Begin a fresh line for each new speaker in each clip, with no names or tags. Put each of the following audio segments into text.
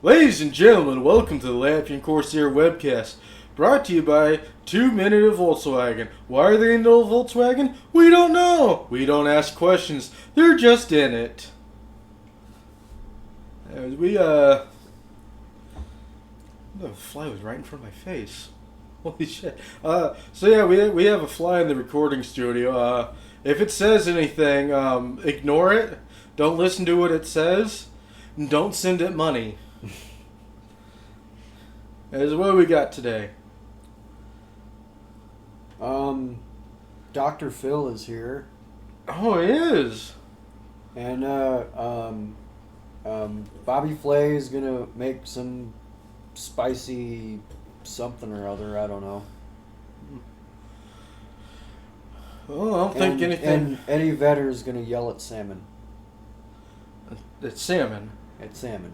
Ladies and gentlemen, welcome to the Latvian Corsair Webcast, brought to you by 2 Minute of Volkswagen. Why are they in the Volkswagen? We don't know. We don't ask questions. They're just in it. The fly was right in front of my face. Holy shit. We have a fly in the recording studio. If it says anything, ignore it. Don't listen to what it says. And don't send it money. As what we got today.
Dr. Phil is here.
Oh, he is.
And Bobby Flay is gonna make some spicy something or other. I don't know.
Oh, I don't think anything.
And Eddie Vedder is gonna yell at salmon.
It's salmon.
At salmon.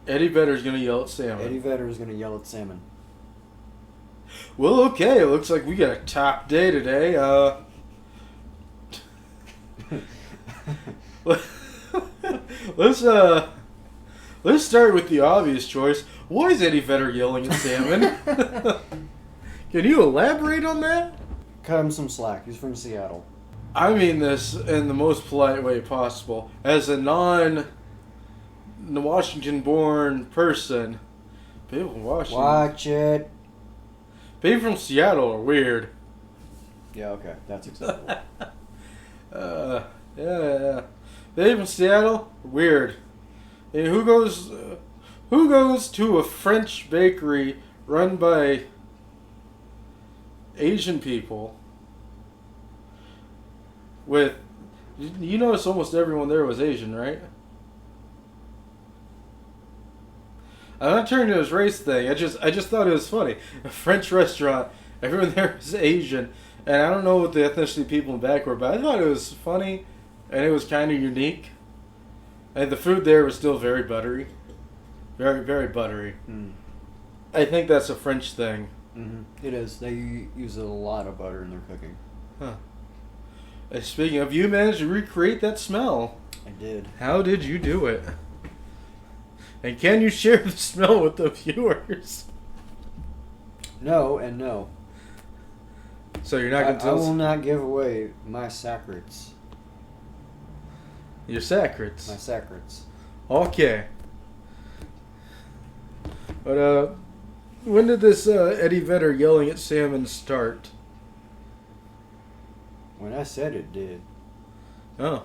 Eddie Vedder's gonna yell at salmon.
Eddie Vedder is gonna yell at salmon.
Well, okay. It looks like we got a top day today. Let's start with the obvious choice. Why is Eddie Vedder yelling at salmon? Can you elaborate on that?
Cut him some slack. He's from Seattle.
I mean this in the most polite way possible. As a non-Washington-born person, people in Washington...
Watch it.
People from Seattle are weird.
Yeah, okay. That's acceptable.
Yeah. People from Seattle are weird. And who goes to a French bakery run by Asian people with... You notice almost everyone there was Asian, right? I'm not turning to this race thing. I just thought it was funny. A French restaurant, everyone there was Asian, and I don't know what the ethnicity people in the back were, but I thought it was funny, and it was kind of unique. And the food there was still very buttery, very very buttery.
Mm.
I think that's a French thing.
Mm-hmm. It is. They use a lot of butter in their cooking.
Huh. And speaking of, you managed to recreate that smell.
I did.
How did you do it? And can you share the smell with the viewers?
No and no.
So you're not going to
I
tell us
will not give away my secrets.
your secrets.
My secrets.
Okay. But when did this Eddie Vedder yelling at salmon start?
When I said it did.
Oh.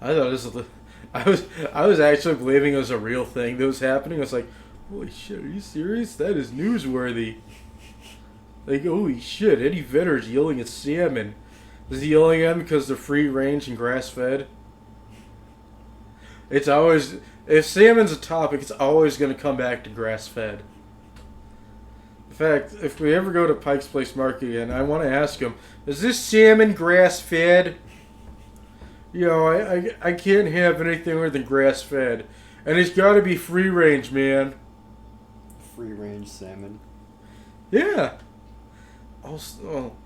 I thought this was I was actually believing it was a real thing that was happening. I was like, holy shit, are you serious? That is newsworthy. Like, holy shit, Eddie Vedder's yelling at salmon. Is he yelling at them because they're free range and grass fed? It's always, if salmon's a topic, it's always going to come back to grass fed. In fact, if we ever go to Pike's Place Market again, I want to ask him, is this salmon grass fed? You know, I can't have anything other than grass fed. And it's got to be free range, man.
Free range salmon.
Yeah. Also,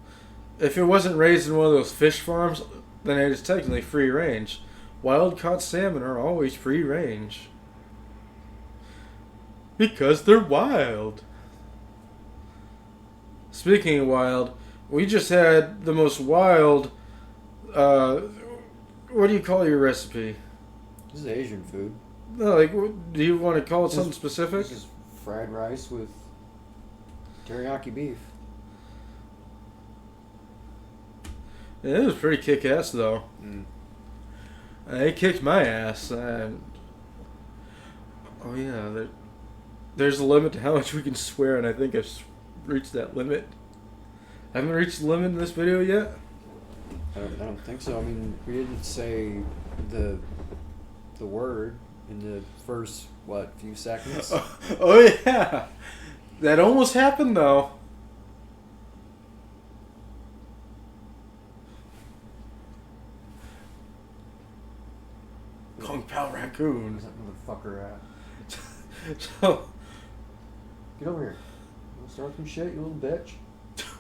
if it wasn't raised in one of those fish farms, then it is technically free range. Wild caught salmon are always free range. Because they're wild. Speaking of wild, we just had the most wild, what do you call your recipe?
This is Asian food.
No, like, do you want to call it something specific?
This is fried rice with teriyaki beef.
Yeah, it was pretty kick-ass, though.
Mm.
It kicked my ass. Oh, yeah, there's a limit to how much we can swear, and I think I've reached that limit. I haven't reached the limit in this video yet?
I don't think so. I mean, we didn't say the word in the first, few seconds?
Oh, yeah. That almost happened, though. Kung Pao Raccoon.
Where's that motherfucker at?
So,
get over here. You wanna start some shit, you little bitch?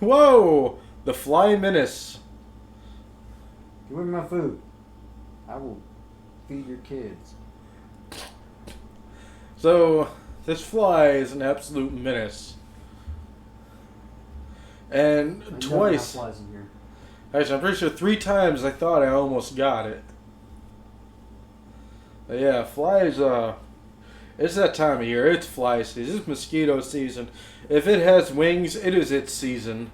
Whoa! The Fly Menace.
Give me my food. I will feed your kids.
So, this fly is an absolute menace. And twice,
Flies in here.
actually, I'm pretty sure 3 times I thought I almost got it. But yeah, flies, it's that time of year. It's fly season. It's mosquito season. If it has wings, it is its season.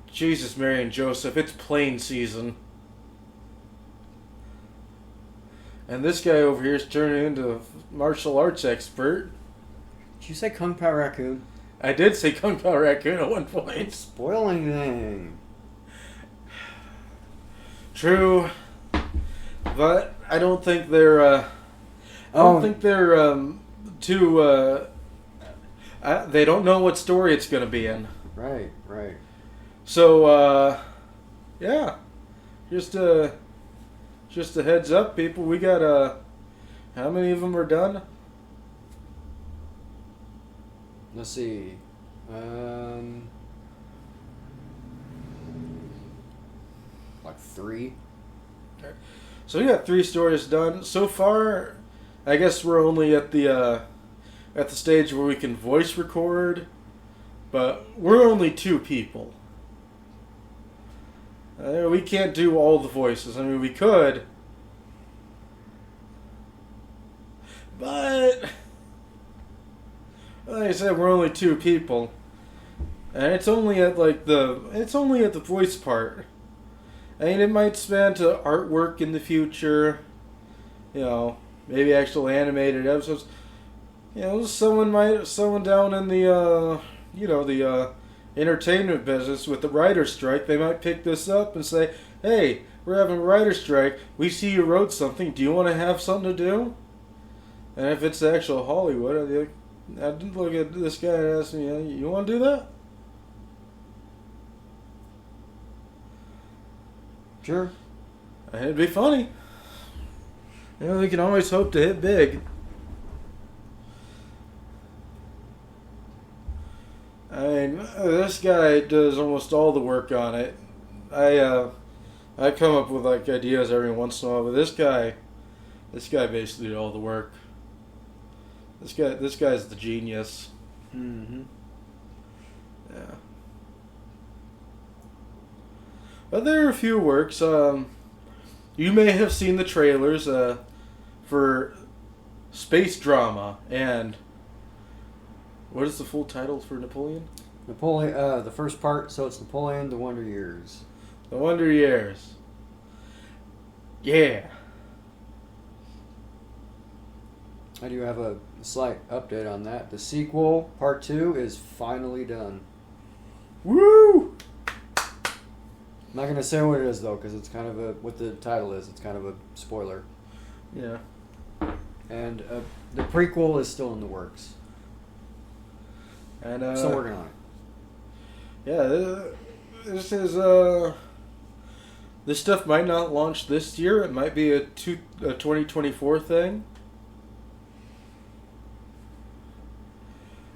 Jesus, Mary, and Joseph, it's plane season. And this guy over here is turning into a martial arts expert.
Did you say Kung Pao Raccoon?
I did say Kung Pao Raccoon at one point.
Spoil anything.
True. But I don't think they're, too, they don't know what story it's going to be in.
Right.
So, yeah. Just a heads up, people. We got, how many of them are done?
Let's see. Like 3.
So we got 3 stories done. So far, I guess we're only at the stage where we can voice record, but we're only 2 people. We can't do all the voices. I mean, we could, but like I said, we're only 2 people, and it's only at the voice part. I mean, it might span to artwork in the future. Maybe actual animated episodes. Someone down in the the entertainment business with the writer's strike, they might pick this up and say, "Hey, we're having a writer's strike. We see you wrote something. Do you want to have something to do?" And if it's actual Hollywood, I'd look at this guy and ask me, "You want to do that?"
Sure.
It'd be funny. We can always hope to hit big. I mean, this guy does almost all the work on it. I come up with ideas every once in a while, but this guy basically did all the work. This guy's the genius.
Mm-hmm.
Yeah. But there are a few works. You may have seen the trailers for Space Drama and what is the full title for Napoleon?
Napoleon. The first part. So it's Napoleon: The Wonder Years.
The Wonder Years. Yeah.
I do have a slight update on that. The sequel, part 2, is finally done.
Woo!
I'm not going to say what it is, though, because it's kind of what the title is. It's kind of a spoiler.
Yeah.
And the prequel is still in the works.
And
Still working on it.
Yeah, this stuff might not launch this year. It might be a 2024 thing.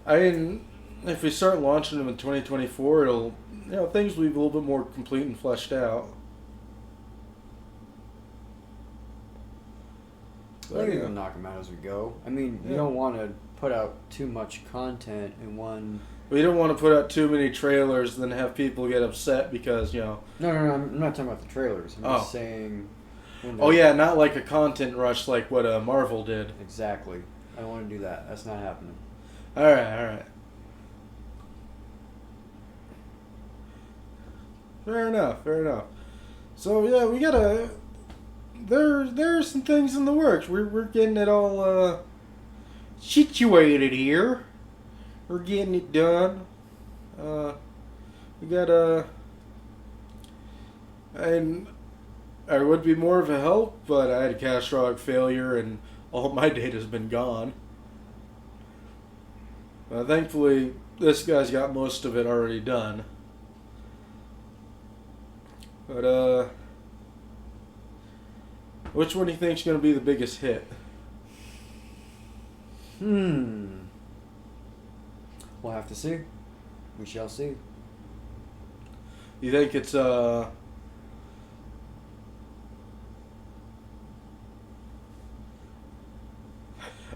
I mean, if we start launching them in 2024, it'll, things will be a little bit more complete and fleshed out.
I think we're going to knock them out as we go. I mean, you don't want to put out too much content in one...
We don't want to put out too many trailers and then have people get upset because,
No, I'm not talking about the trailers. I'm just saying...
not like a content rush like what Marvel did.
Exactly. I don't want to do that. That's not happening.
Alright. Fair enough. So, yeah, we gotta... There's some things in the works. We're getting it all situated here. We're getting it done. We got and I would be more of a help, but I had a catastrophic failure and all my data's been gone. Thankfully, this guy's got most of it already done. But which one do you think's going to be the biggest hit?
We'll have to see. We shall see.
You think it's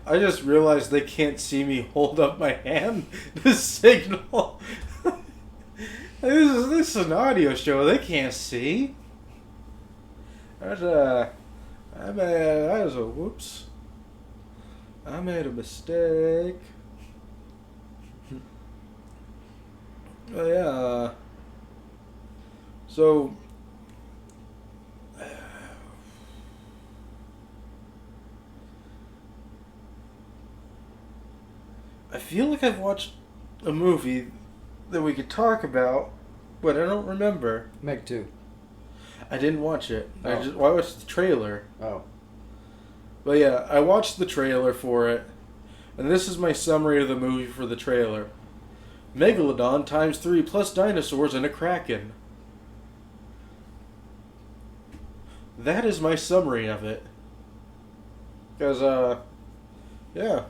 I just realized they can't see me hold up my hand to signal. This is an audio show. They can't see. Whoops. I made a mistake. Oh yeah. So. I feel like I've watched a movie that we could talk about, but I don't remember.
Meg 2.
I didn't watch it.
Oh.
I watched the trailer.
Oh.
But yeah, I watched the trailer for it, and this is my summary of the movie for the trailer. Megalodon times 3 plus dinosaurs and a kraken. That is my summary of it. Because, yeah.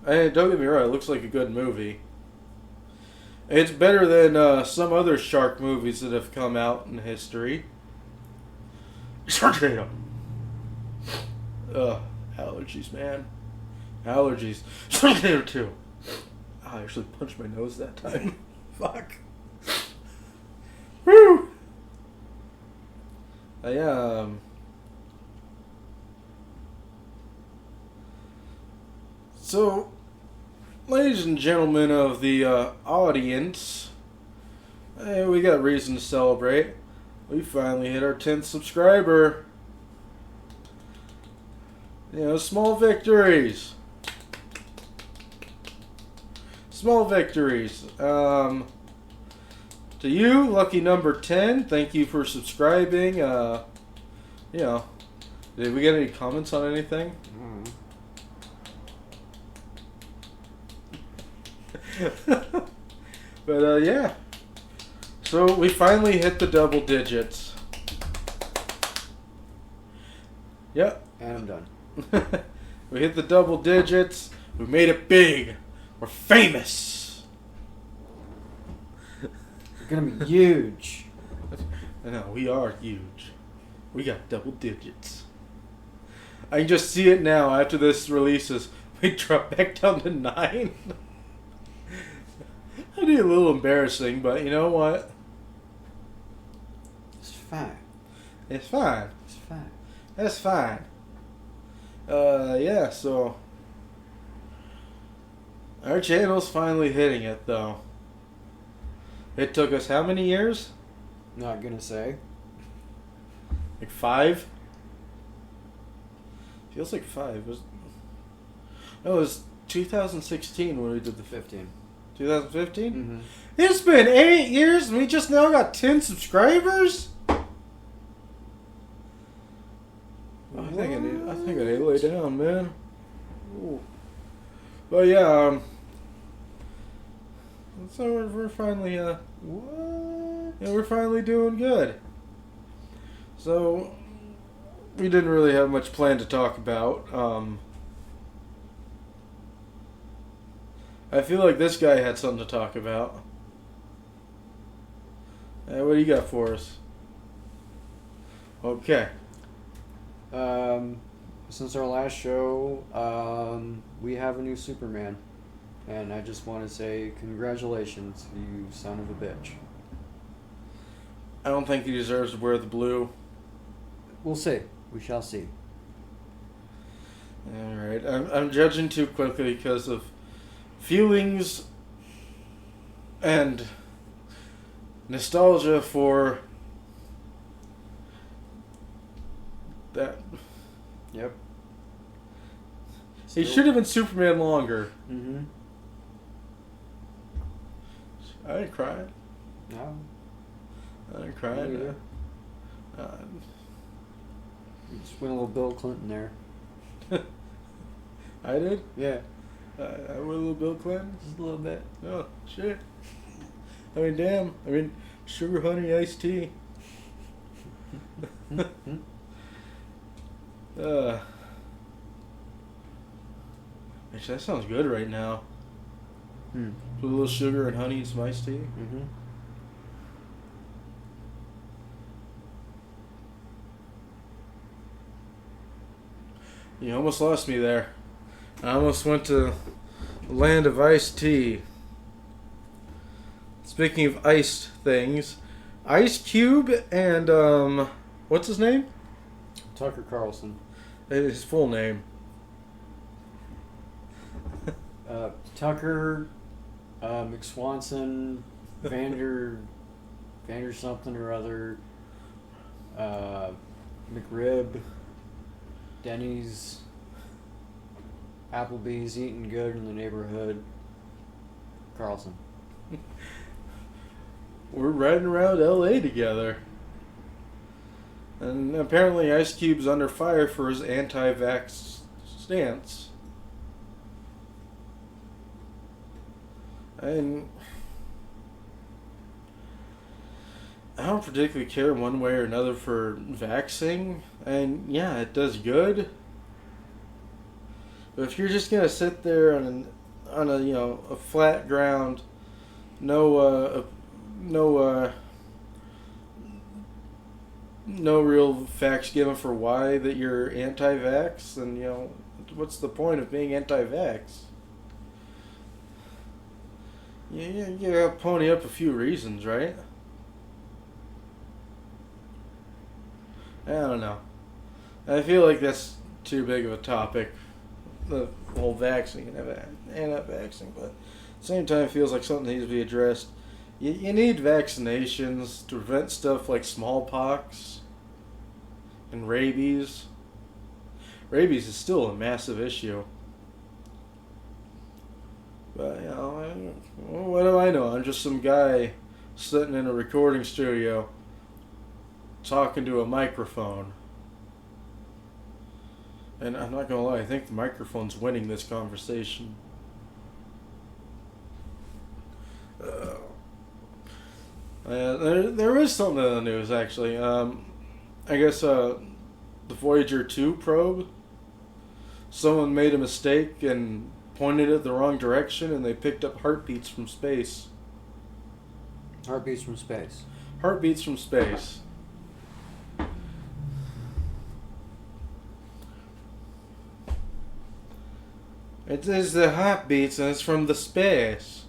Don't get me wrong, it looks like a good movie. It's better than some other shark movies that have come out in history. Sharknado! Ugh, allergies, man. Allergies. Sharknado 2! Oh, I actually punched my nose that time. Fuck. Woo! So, ladies and gentlemen of the audience, we got reason to celebrate. We finally hit our 10th subscriber. Small victories. Small victories. To you, lucky number 10, thank you for subscribing. Did we get any comments on anything? But yeah, so we finally hit the double digits. Yep.
And I'm done.
We hit the double digits. We made it big. We're famous.
We're gonna be huge.
I know, we are huge. We got double digits. I can just see it now after this releases. We drop back down to 9. That'd be a little embarrassing, but you know what?
It's fine.
It's fine.
It's fine.
That's fine. Yeah, so our channel's finally hitting it, though. It took us how many years?
Not gonna say.
Like 5? Feels like 5. It was 2016 when we did the
15.
2015?
Mm-hmm.
It's been 8 years and we just now got 10 subscribers? I think I need to lay down, man. Ooh. But yeah, so we're finally
What?
yeah, we're finally doing good. So we didn't really have much plan to talk about. I feel like this guy had something to talk about. What do you got for us? Okay.
Since our last show, we have a new Superman. And I just want to say congratulations, you son of a bitch.
I don't think he deserves to wear the blue.
We'll see. We shall see.
Alright. I'm judging too quickly because of feelings and nostalgia for that.
Yep.
He should have been Superman longer.
Mm-hmm.
I ain't crying.
No.
I ain't crying.
You just went a little Bill Clinton there.
I did?
Yeah.
I went a little Bill Clinton?
Just a little bit.
Oh, shit. I mean, damn. I mean, sugar, honey, iced tea. Actually, that sounds good right now. Put a little sugar and honey and some iced tea.
Mm-hmm.
You almost lost me there. I almost went to the land of iced tea. Speaking of iced things, Ice Cube and what's his name?
Tucker Carlson.
His full name.
Tucker, McSwanson, Vander something or other, McRib, Denny's, Applebee's, eating good in the neighborhood, Carlson.
We're riding around LA together. And apparently Ice Cube's under fire for his anti-vax stance. And I don't particularly care one way or another for vaxxing. And yeah, it does good. But if you're just gonna sit there on a flat ground, no real facts given for why that you're anti-vax, then what's the point of being anti-vax? You gotta pony up a few reasons, right? I don't know. I feel like that's too big of a topic, the whole vaccine and anti-vaxxing, but at the same time it feels like something needs to be addressed. You need vaccinations to prevent stuff like smallpox and rabies. Rabies is still a massive issue. But, what do I know? I'm just some guy sitting in a recording studio talking to a microphone. And I'm not gonna lie, I think the microphone's winning this conversation. There is something in the news, actually. I guess the Voyager 2 probe, someone made a mistake and pointed it the wrong direction, and they picked up heartbeats from space.
Heartbeats from space.
Heartbeats from space. It is the heartbeats, and it's from the space.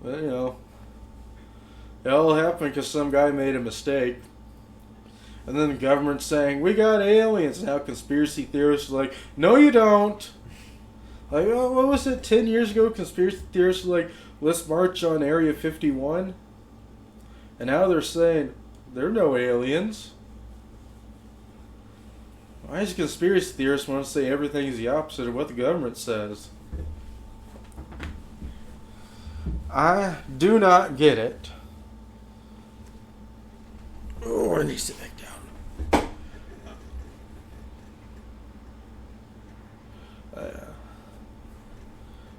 But, it all happened because some guy made a mistake. And then the government's saying, we got aliens. Now conspiracy theorists are like, no you don't. Like, oh, what was it, 10 years ago? Conspiracy theorists were like, let's march on Area 51. And now they're saying, there are no aliens. Why does conspiracy theorists want to say everything is the opposite of what the government says? I do not get it. Oh, I need to sit back down.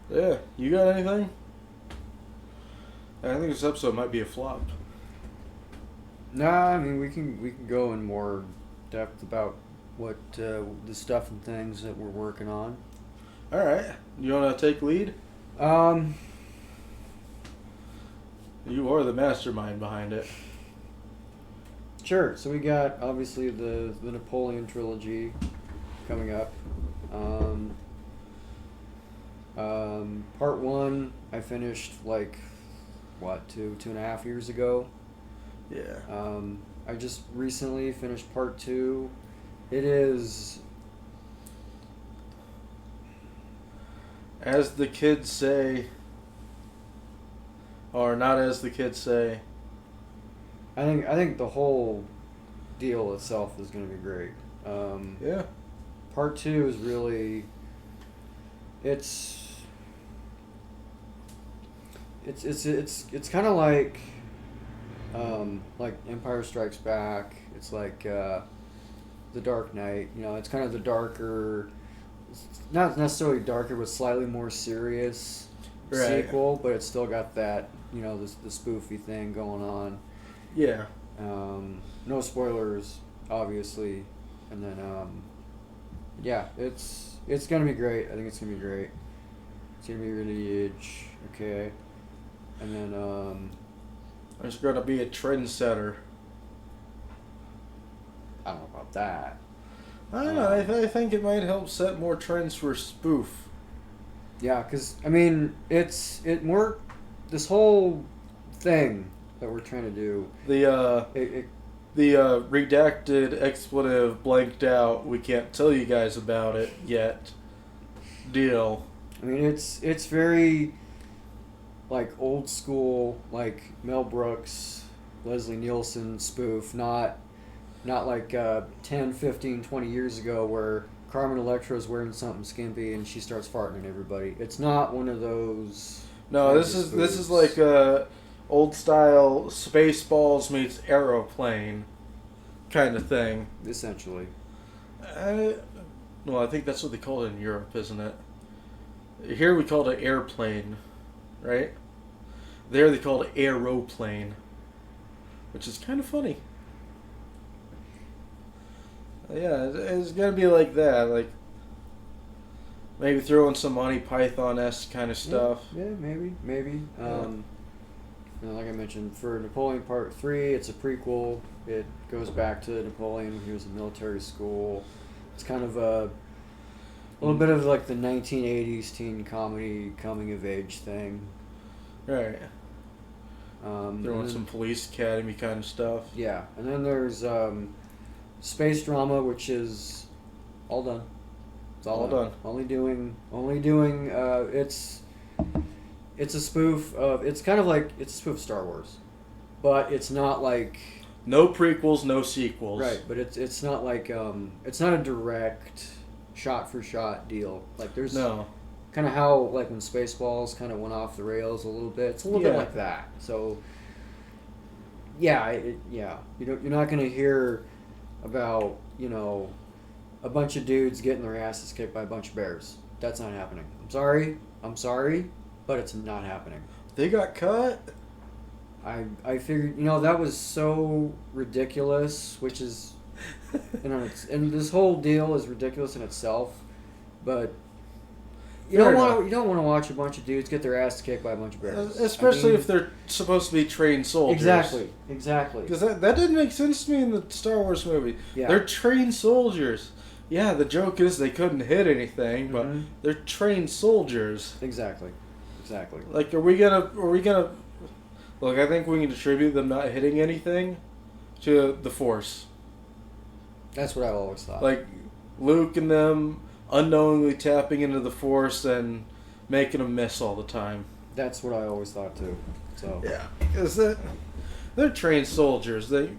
Yeah, you got anything? I think this episode might be a flop.
Nah, I mean we can go in more depth about what the stuff and things that we're working on.
All right, you want to take lead? You are the mastermind behind it.
Sure. So we got obviously the Napoleon trilogy coming up. Part 1 I finished two and a half years ago.
Yeah.
I just recently finished Part 2. It is,
as the kids say, or not as the kids say.
I think the whole deal itself is going to be great.
Yeah.
Part 2 is really, it's kind of like Empire Strikes Back. It's like The Dark Knight. It's kind of the darker, not necessarily darker, but slightly more serious sequel. But it's still got that the spoofy thing going on.
Yeah.
No spoilers, obviously, and then yeah, it's gonna be great. I think it's gonna be great. It's gonna be really okay, and then
there's gonna be a trendsetter.
I don't know about that.
I don't know. I think it might help set more trends for spoof.
Yeah, because I mean, this whole thing that we're trying to do.
The redacted expletive blanked out. We can't tell you guys about it yet. Deal.
I mean, it's very like old school, like Mel Brooks, Leslie Nielsen spoof, not like 10, 15, 20 years ago where Carmen Electra's wearing something skimpy and she starts farting at everybody. It's not one of those.
No, this is like old style Spaceballs meets Aeroplane kind of thing.
Essentially.
No, I think that's what they call it in Europe, isn't it? Here we call it airplane, right? There they call it aeroplane, which is kind of funny. Yeah, it's gonna be like that, like maybe throw in some Monty Python-esque kind of stuff.
Yeah, maybe. Like I mentioned, for Napoleon Part 3, it's a prequel. It goes back to Napoleon when he was in military school. It's kind of a little bit of like the 1980s teen comedy coming of age thing.
Right. Throwing some Police Academy kind of stuff.
Yeah, and then there's space drama, which is all done. It's all done. Only doing. It's a spoof of. It's kind of like it's a spoof of Star Wars, but it's not like.
No prequels, no sequels.
Right, but it's not like it's not a direct shot for shot deal. Like there's kind of how like when Spaceballs kind of went off the rails a little bit. It's a little bit like that. So you're not gonna hear about a bunch of dudes getting their asses kicked by a bunch of bears. That's not happening. I'm sorry, but it's not happening.
They got cut.
I figured, that was so ridiculous, which is, and this whole deal is ridiculous in itself, but you don't want to watch a bunch of dudes get their ass kicked by a bunch of bears.
Especially if they're supposed to be trained soldiers.
Exactly.
Because that didn't make sense to me in the Star Wars movie. Yeah. They're trained soldiers. Yeah, the joke is they couldn't hit anything, but they're trained soldiers.
Exactly.
Like, are we gonna? Look, I think we can attribute them not hitting anything to the Force.
That's what I always thought.
Like, Luke and them unknowingly tapping into the Force and making them miss all the time.
That's what I always thought too. So
yeah, because they're trained soldiers. They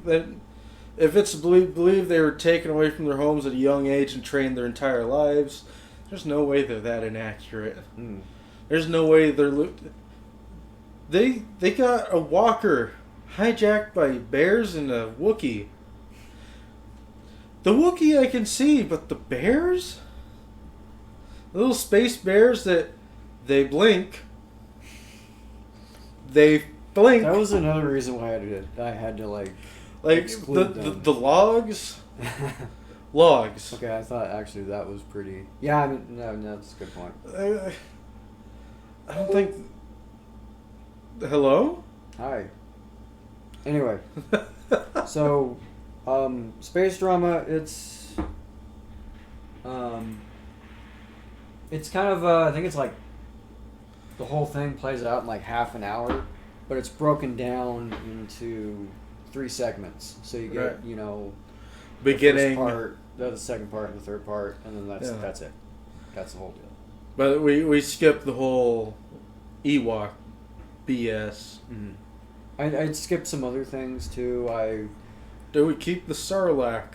if it's believed they were taken away from their homes at a young age and trained their entire lives, there's no way they're that inaccurate. There's no way They got a walker hijacked by bears and a Wookiee. The Wookiee I can see, but the bears? The little space bears that they blink. They blink.
That was another reason why I had to exclude them.
The logs. Logs.
Okay, I thought actually that was pretty. Yeah, I mean, no, that's a good point.
I don't think. Hello?
Hi. Anyway, so space drama. It's kind of I think it's like the whole thing plays out in like half an hour, but it's broken down into 3 segments. So you get
beginning
the first part, the second part, and the third part, and then that's it. That's the whole deal.
But we skipped the whole Ewok BS.
I'd skip some other things too.
Do we keep the Sarlacc?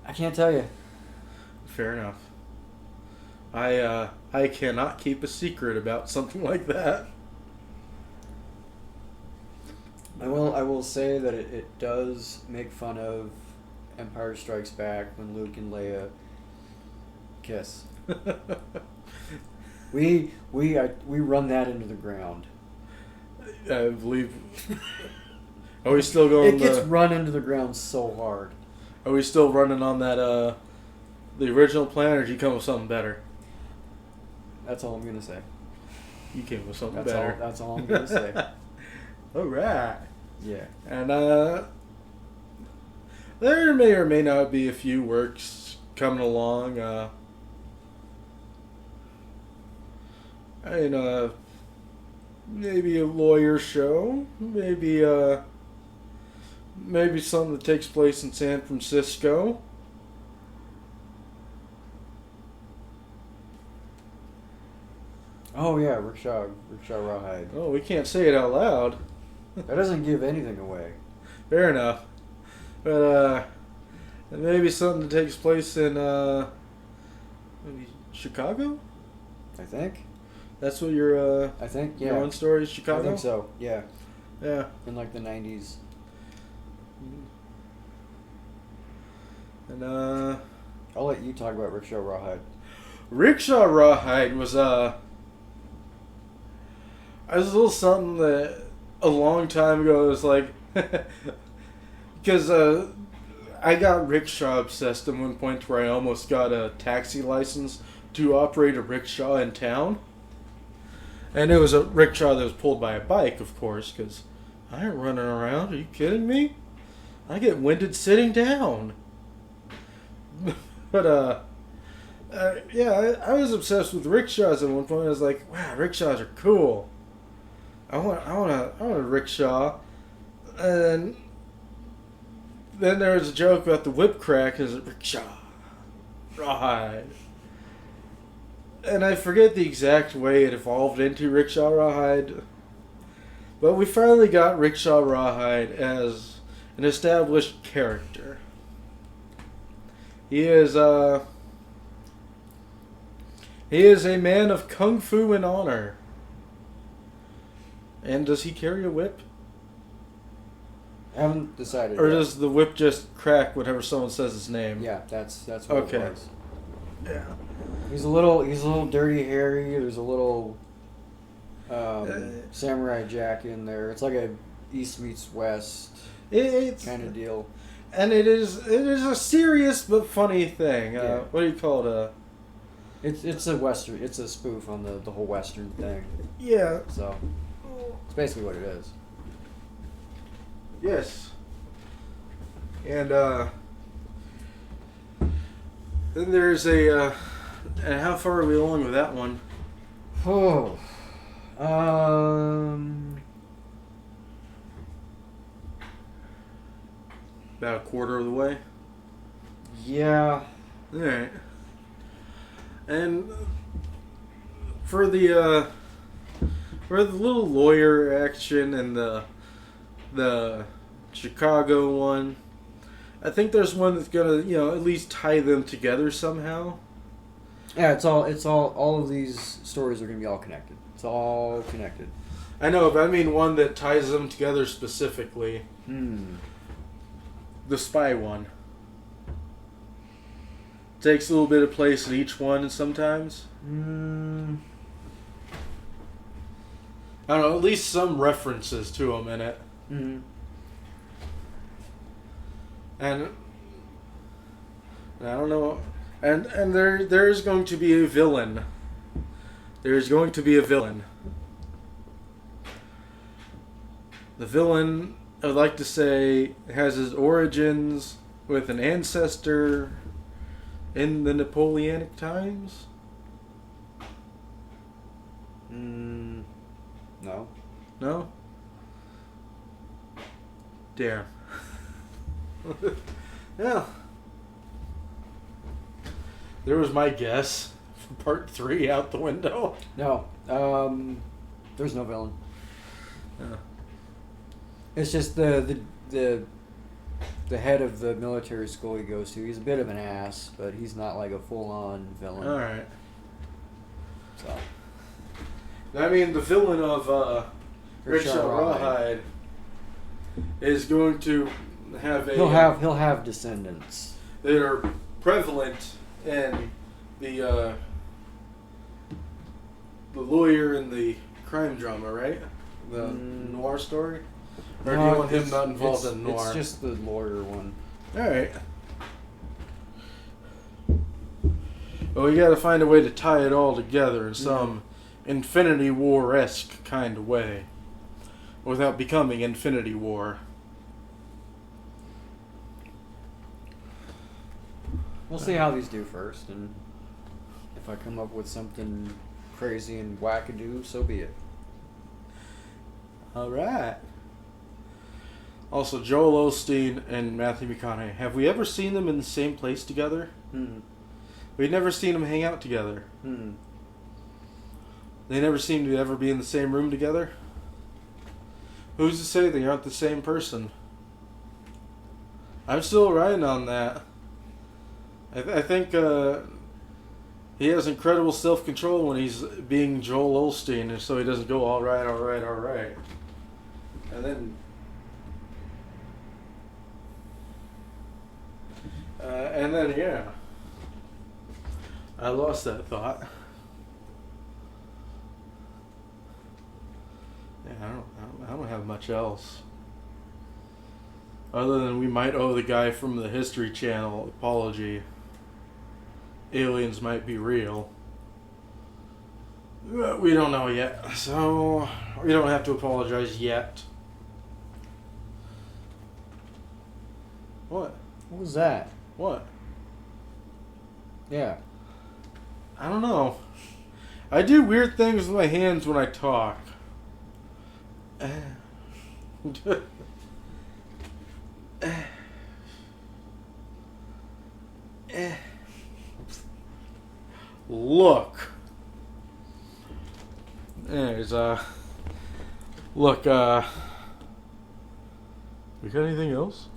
I can't tell you.
Fair enough. I cannot keep a secret about something like that.
I will say that it does make fun of Empire Strikes Back when Luke and Leia kiss. We run that into the ground.
I believe. Are we still going?
It gets run into the ground so hard.
Are we still running on that the original plan, or did you come with something better?
That's all I'm gonna say.
You came with something better.
That's all I'm gonna say.
All right.
Yeah.
And there may or may not be a few works coming along. Maybe a lawyer show, maybe something that takes place in San Francisco.
Oh yeah, Rickshaw Rawhide.
Oh, we can't say it out loud.
That doesn't give anything away.
Fair enough. But maybe something that takes place in maybe Chicago?
I think.
That's what your
I think, yeah.
your own story is, Chicago?
I think so, yeah.
Yeah.
In like the 90s.
And
I'll let you talk about Rickshaw Rawhide.
Rickshaw Rawhide was a little something that a long time ago was like because I got rickshaw obsessed at one point where I almost got a taxi license to operate a rickshaw in town. And it was a rickshaw that was pulled by a bike, of course, because I ain't running around. Are you kidding me? I get winded sitting down. But, yeah, I was obsessed with rickshaws at one point. I was like, wow, rickshaws are cool. I want a rickshaw. And then there was a joke about the whip crack as a rickshaw. Rawhide. And I forget the exact way it evolved into Rickshaw Rawhide. But we finally got Rickshaw Rawhide as an established character. He is a man of kung fu and honor. And does he carry a whip?
I haven't decided.
Or
yet.
does the whip just crack whenever someone says his name?
Yeah, that's what
Okay.
it was.
Yeah.
He's a little dirty Harry. There's a little Samurai Jack in there. It's like a East meets West
It's
kind of deal.
And it is a serious but funny thing.
Yeah.
What do you call it?
It's a Western. It's a spoof on the whole Western thing.
Yeah.
So it's basically what it is.
Yes. And then there's a and how far are we along with that one?
Oh,
About a quarter of the way.
yeah.
All right. And for the little lawyer action and the Chicago one, I think there's one that's gonna at least tie them together somehow.
Yeah, it's all of these stories are gonna be all connected. It's all connected.
I know, but I mean one that ties them together specifically. The spy one. Takes a little bit of place in each one sometimes. I don't know, at least some references to them in it. And I don't know, and there's going to be a villain. There's going to be a villain. The villain, I would like to say, has his origins with an ancestor in the Napoleonic times.
No.
No? Damn. Yeah. There was my guess. Part 3 out the window.
No. There's no villain.
Yeah.
It's just the head of the military school he goes to. He's a bit of an ass, but he's not like a full-on villain.
All right.
So.
I mean, the villain of Rickshaw Rawhide is going to have a...
He'll have descendants
that are prevalent in the lawyer and the crime drama, right? The noir story? Or do you want him not involved in noir?
It's just the lawyer one.
Alright. Well, we gotta find a way to tie it all together in some Infinity War-esque kind of way. without becoming Infinity War.
We'll see how these do first, and if I come up with something crazy and wackadoo, so be it.
All right. Also, Joel Osteen and Matthew McConaughey. Have we ever seen them in the same place together? We've never seen them hang out together. They never seem to ever be in the same room together. Who's to say they aren't the same person? I'm still riding on that. I think he has incredible self-control when he's being Joel Osteen, so he doesn't go, all right. And then, yeah. I lost that thought. Yeah, I don't have much else. Other than we might owe the guy from the History Channel an apology. Aliens might be real. But we don't know yet, so we don't have to apologize yet. What?
What was that?
What?
Yeah.
I don't know. I do weird things with my hands when I talk. Look. Anyways, look, we got anything else?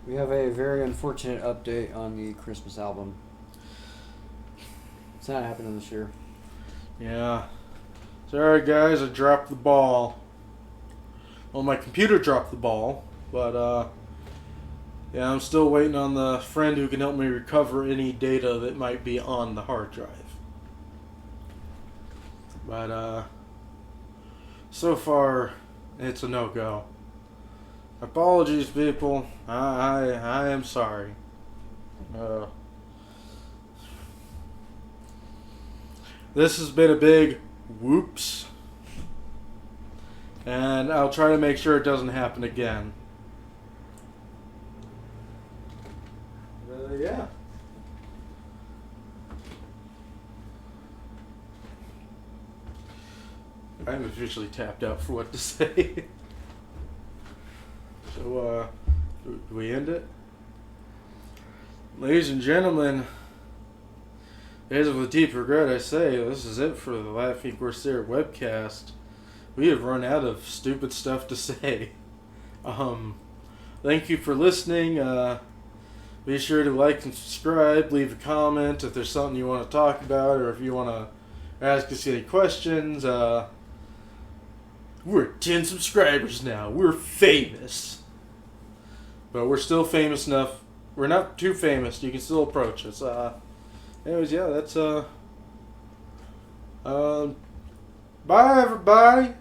We have a very unfortunate update on the Christmas album. It's not happening this year.
Yeah. Sorry, guys, I dropped the ball. Well, my computer dropped the ball, but, yeah, I'm still waiting on the friend who can help me recover any data that might be on the hard drive. But, so far, it's a no-go. Apologies, people. I am sorry. This has been a big whoops. And I'll try to make sure it doesn't happen again. Yeah. I'm officially tapped out for what to say. So, do we end it? Ladies and gentlemen, as with deep regret I say, this is it for the Latvian Corsair webcast. We have run out of stupid stuff to say. Thank you for listening. Be sure to like and subscribe. Leave a comment if there's something you want to talk about, or if you want to ask us any questions. We're at 10 subscribers now. We're famous. But we're still famous enough. We're not too famous. You can still approach us. Anyways, yeah, that's, bye, everybody.